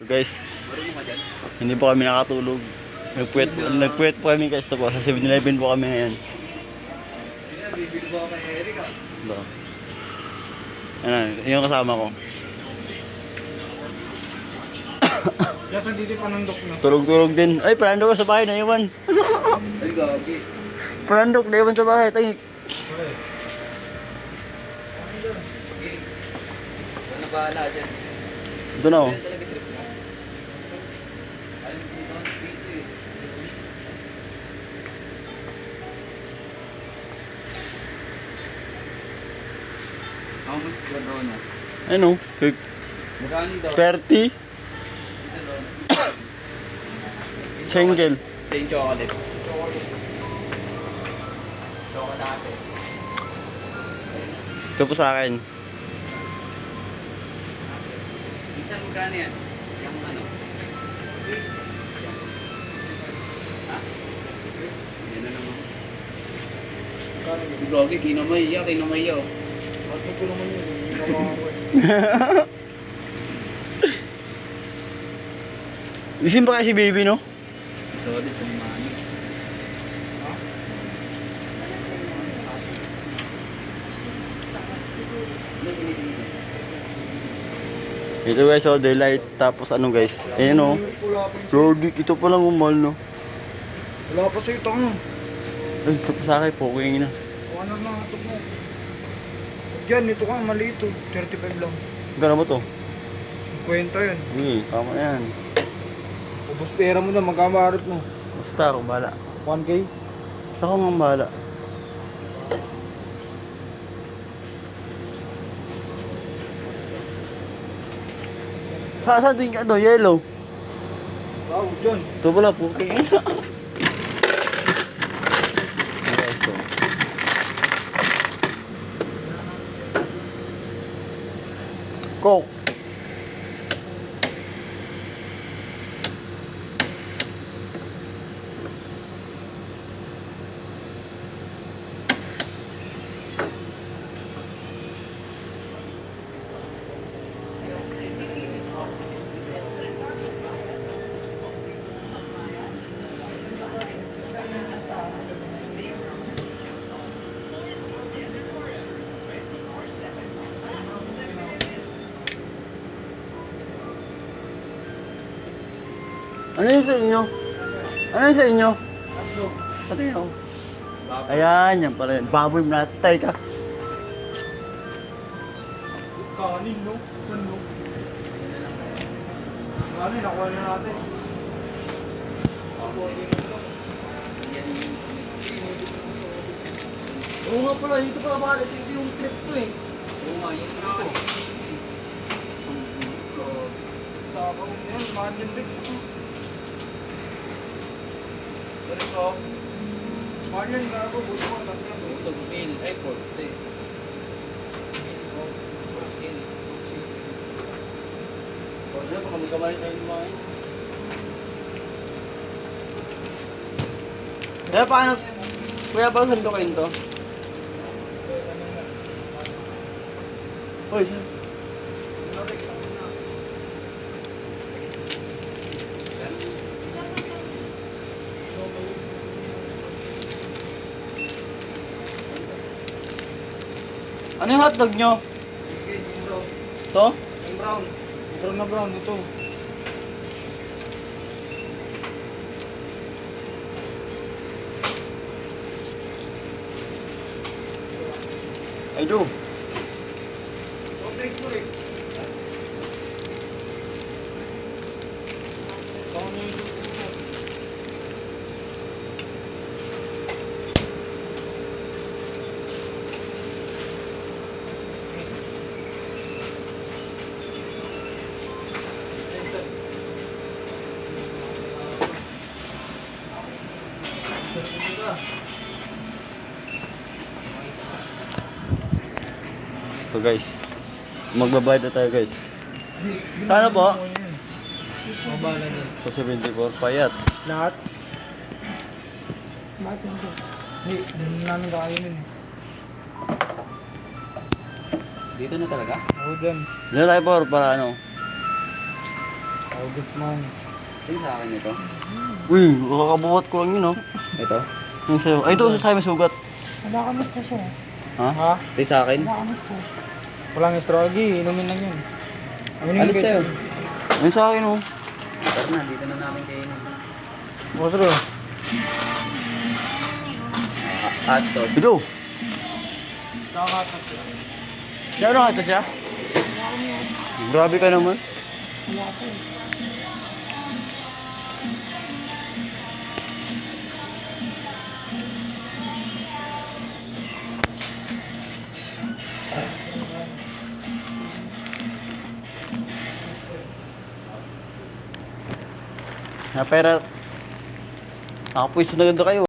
Guys, hindi po kami nakatulog. Nagpuwet po kami guys. Ito po, sa 7-Eleven po kami ngayon. Bibili ko kay Eric ah. Ito. Ano, yung kasama ko. Kasi dito panandok na. Tulog-tulog din. Ay, parandok sa bahay, naiwan. Ay, gagi. Parandok, naiwan sa bahay. Tingin. Okay. Okay. Wala na bahala dyan. Ito na oh. Yan talaga trip mo. Alam mo dito ang dito eh. How much ba daw na? Ano? Magkano daw? 30? Isa daw. Single. Plain chocolate. Chocolate. Ito po sa akin. Minsan magkano yan? Yung ano? Ha? Yan na naman. Gagi, kinamay oh. Ba't ko naman yun? Isin ba kasi baby, no? Sorry, tumani. Ha? Ito guys, oh, daylight. Tapos ano guys? Ayan oh. Gogi, ito pa lang umal, no? Wala pa sa'yo ito. Ay, ito pa sa akin, poking na. Ano na ito mo? Diyan, ito ka, mali ito. 35 lang. Gano'n ba to? Kwenta yan. Hindi, tama na yan. Ubus pera mo na, magkamarit mo. Basta akong bahala. 1K? Ako nga bahala. Saan din ka do? Yellow. Wow, dyan. Ito pala, poking na. Coke. Ano yung sa inyo? Ano yung sa inyo? Pati yun. Ayan, yan pala yun. Baboy natay ka. Kanin, no? Saan, no? Kanin, nakuha na natin. Oo nga pala, dito pala bakit ito yung trip ko eh. Oo nga, yung trip ko. Tapos yan, mahal yung trip ko. Ganito. Mahal yan, gago, buto ko lang yan. Busog meal, ay, 40. Kasi baka magkamali tayo ng mga yun. Kaya paano? Kuya, paano sandukin to? Uy, saan? Ano yung hotdog nyo? To? Yung brown. Brown na brown, ito. I do. Thanks for it. So guys, magbabayad na tayo guys. Kano po? Mabala na. Ito 74 payat. Lahat? Lahat yung ito. Hindi, hindi namin kakainin. Dito na talaga? Oo, dyan. Dito tayo por para ano. Congressman. Sige sa akin ito. Uy, makakabuhat ko lang yun, oh. Ito? Yung sa'yo. Ay, ito, sa'yo may sugat. Wala ka mister siya. Ha? Ha? Ito sa akin? Wala ka mister. Walang estrogi, inumin lang yun. Alis sa'yo. Ayun sa akin, oh. Tara na, dito na namin kayo. Bosro. Atos. Ito. Nakakatas. Siya, ano ito siya? Grabe ka naman. Wala ko eh. Pera. Nakapwisto na ganda kayo.